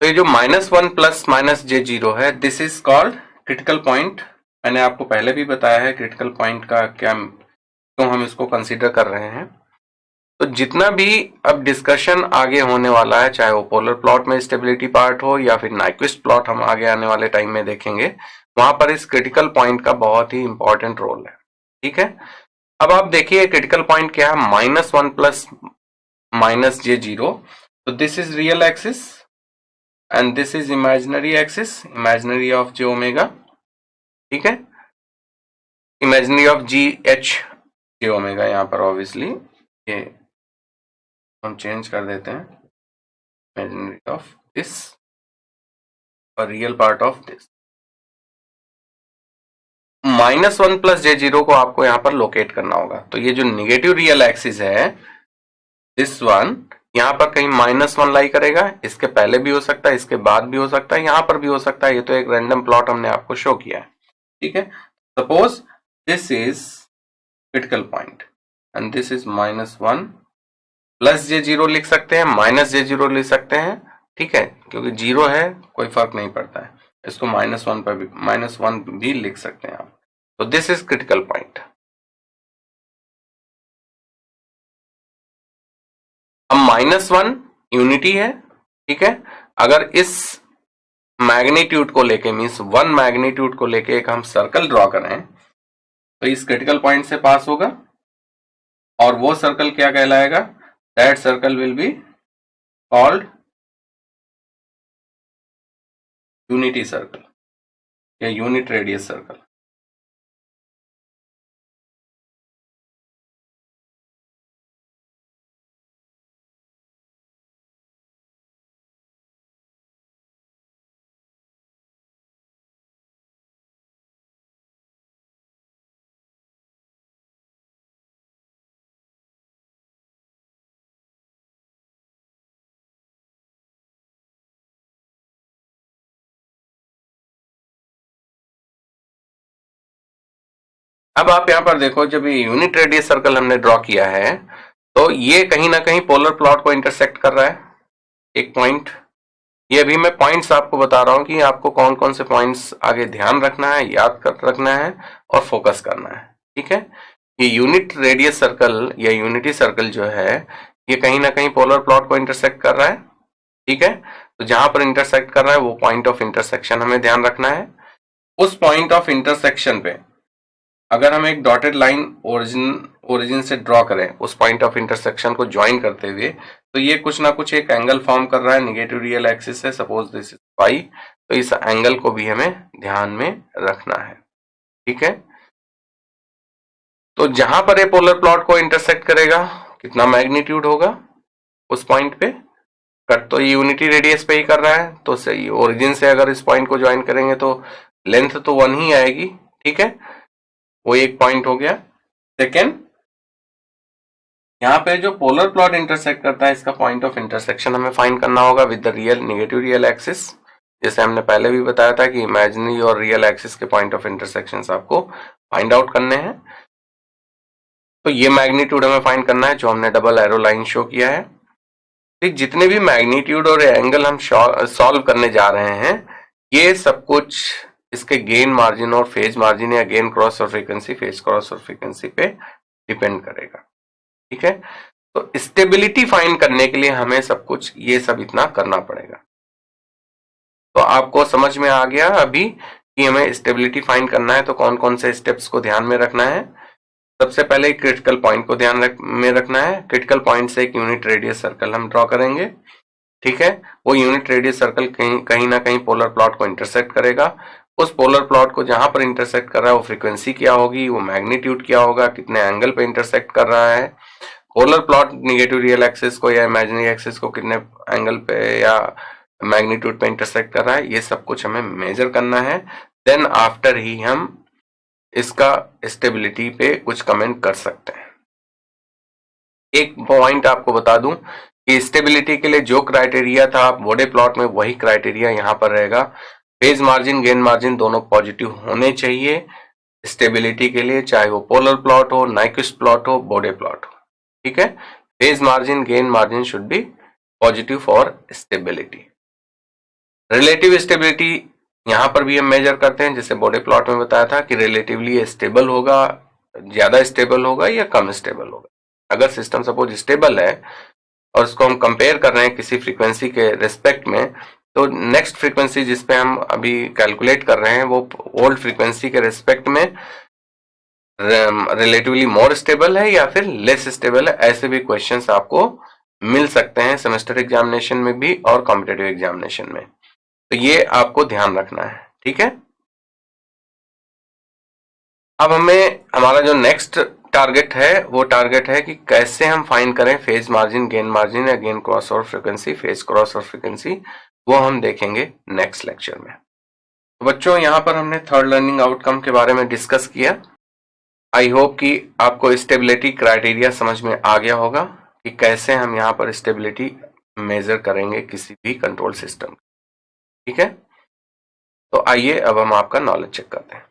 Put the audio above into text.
तो ये जो -1 प्लस -j0 है, this is called critical point. मैंने आपको पहले भी बताया है क्रिटिकल पॉइंट का क्या, क्यों हम इसको कंसीडर कर रहे हैं। तो जितना भी अब डिस्कशन आगे होने वाला है, चाहे वो पोलर प्लॉट में स्टेबिलिटी पार्ट हो या फिर नाइक्विस्ट प्लॉट हम आगे आने वाले टाइम में देखेंगे, वहां पर इस क्रिटिकल पॉइंट का बहुत ही इंपॉर्टेंट रोल है। ठीक है, अब आप देखिए क्रिटिकल पॉइंट क्या है, -1 प्लस -j0। तो this is real axis and this is imaginary axis, imaginary of j omega. ठीक है, imaginary of ji H j omega. यहाँ पर ऑब्वियसली ये हम चेंज कर देते हैं, इमेजिनरी ऑफ दिस और real part of this. -1 plus j0 को आपको यहां पर लोकेट करना होगा। तो ये जो निगेटिव रियल एक्सिस है, दिस वन, यहां पर कहीं -1 लाई करेगा। इसके पहले भी हो सकता है, इसके बाद भी हो सकता है, यहां पर भी हो सकता है। ये तो एक रैंडम प्लॉट हमने आपको शो किया है। ठीक है, suppose this is critical point and this is -1 plus j0 लिख सकते हैं, -j0 लिख सकते हैं। ठीक है, क्योंकि 0 है कोई फर्क नहीं पड़ता है, इसको -1 पर भी -1 भी लिख सकते हैं आप। तो दिस इज क्रिटिकल पॉइंट। अब -1 यूनिटी है। ठीक है, अगर इस मैग्नीट्यूड को लेके, मीन्स 1 मैग्नीट्यूड को लेके एक हम सर्कल ड्रॉ करें, तो इस क्रिटिकल पॉइंट से पास होगा और वो सर्कल क्या कहलाएगा, that circle will be called unity circle या यूनिट रेडियस सर्कल। अब आप यहां पर देखो, जब ये यूनिट रेडियस सर्कल हमने ड्रॉ किया है, तो ये कहीं ना कहीं पोलर प्लॉट को इंटरसेक्ट कर रहा है, एक पॉइंट। ये अभी मैं पॉइंट्स आपको बता रहा हूं कि आपको कौन कौन से पॉइंट्स आगे ध्यान रखना है, याद कर रखना है और फोकस करना है। ठीक है, ये यूनिट रेडियस सर्कल या यूनिटी सर्कल जो है, ये कहीं ना कहीं पोलर प्लॉट को इंटरसेक्ट कर रहा है। ठीक है, तो जहां पर इंटरसेक्ट कर रहा है वो पॉइंट ऑफ इंटरसेक्शन हमें ध्यान रखना है। उस पॉइंट ऑफ इंटरसेक्शन पे अगर हम एक डॉटेड लाइन ओरिजिन से ड्रॉ करें, उस पॉइंट ऑफ इंटरसेक्शन को ज्वाइन करते हुए, तो ये कुछ ना कुछ एक एंगल फॉर्म कर रहा है निगेटिव रियल एक्सिस से, सपोज दिस इज फाई। तो इस एंगल को भी हमें ध्यान में रखना है। ठीक है, तो जहां पर ये पोलर प्लॉट को इंटरसेक्ट करेगा, कितना मैग्नीट्यूड होगा उस पॉइंट पे, कट तो यूनिटी रेडियस पे ही कर रहा है, तो सही ओरिजिन से अगर इस पॉइंट को ज्वाइन करेंगे तो लेंथ तो 1 ही आएगी। ठीक है, वो एक पॉइंट हो गया। सेकेंड, यहाँ पे जो पोलर प्लॉट इंटरसेक्ट करता है, इसका पॉइंट ऑफ इंटरसेक्शन हमें फाइंड करना होगा with the real negative real axis. जैसे हमने पहले भी बताया था कि इमेजिनरी और रियल एक्सिस के पॉइंट ऑफ इंटरसेक्शन आपको फाइंड आउट करने हैं। तो ये मैग्नीट्यूड हमें फाइंड करना है जो हमने डबल एरो लाइन शो किया है। ठीक, जितने भी मैग्नीट्यूड और एंगल हम सॉल्व करने जा रहे हैं, ये सब कुछ इसके गेन मार्जिन और फेज मार्जिन या गेन क्रॉस और फ्रीक्वेंसी, फेज क्रॉस और फ्रीक्वेंसी पे डिपेंड करेगा। ठीक है, तो स्टेबिलिटी फाइंड करने के लिए हमें सब कुछ ये सब इतना करना पड़ेगा। तो आपको समझ में आ गया अभी कि हमें स्टेबिलिटी फाइंड करना है तो कौन कौन से स्टेप्स को ध्यान में रखना है। सबसे पहले क्रिटिकल पॉइंट को ध्यान में रखना है। क्रिटिकल पॉइंट से एक यूनिट रेडियस सर्कल हम ड्रॉ करेंगे। ठीक है, वो यूनिट रेडियस सर्कल कहीं ना कहीं पोलर प्लॉट को इंटरसेक्ट करेगा। उस पोलर प्लॉट को जहां पर इंटरसेक्ट कर रहा है वो फ्रीक्वेंसी क्या होगी, वो मैग्नीट्यूड क्या होगा, कितने एंगल पे इंटरसेक्ट कर रहा है। Polar plot negative real axis को या इमेजिनरी एक्सिस को कितने एंगल पे या मैग्नीट्यूड पे इंटरसेक्ट कर रहा है, ये सब कुछ हमें मेजर करना है। देन आफ्टर ही हम इसका स्टेबिलिटी पे कुछ कमेंट कर सकते हैं। एक पॉइंट आपको बता दूं कि स्टेबिलिटी के लिए जो क्राइटेरिया था बोडे प्लॉट में, वही क्राइटेरिया यहां पर रहेगा। फेज मार्जिन, गेन मार्जिन दोनों पॉजिटिव होने चाहिए स्टेबिलिटी के लिए, चाहे वो पोलर प्लॉट हो, नाइक्विस्ट प्लॉट हो, बोडे प्लॉट हो। ठीक है, phase margin, gain margin should be positive for stability. Relative stability यहाँ पर भी हम मेजर करते हैं, जैसे बॉडी प्लॉट में बताया था कि रिलेटिवली स्टेबल होगा, ज्यादा स्टेबल होगा या कम स्टेबल होगा। अगर सिस्टम सपोज स्टेबल है और उसको हम कंपेयर कर रहे हैं किसी फ्रीक्वेंसी के रिस्पेक्ट में, तो नेक्स्ट फ्रीक्वेंसी जिस पे हम अभी कैलकुलेट कर रहे हैं वो ओल्ड फ्रीक्वेंसी के रिस्पेक्ट में रिलेटिवली मोर स्टेबल है या फिर लेस स्टेबल है। ऐसे भी क्वेश्चंस आपको मिल सकते हैं सेमेस्टर एग्जामिनेशन में भी और कॉम्पिटेटिव एग्जामिनेशन में, तो ये आपको ध्यान रखना है, ठीक है। अब हमें हमारा जो नेक्स्ट टारगेट है वो टारगेट है कि कैसे हम फाइंड करें फेज मार्जिन, गेन मार्जिन या gain cross over frequency, phase cross over frequency, वो हम देखेंगे नेक्स्ट लेक्चर में। तो बच्चों यहाँ पर हमने थर्ड लर्निंग आउटकम के बारे में डिस्कस किया। आई होप कि आपको स्टेबिलिटी क्राइटेरिया समझ में आ गया होगा कि कैसे हम यहाँ पर स्टेबिलिटी मेजर करेंगे किसी भी कंट्रोल सिस्टम, ठीक है। तो आइए अब हम आपका नॉलेज चेक करते हैं।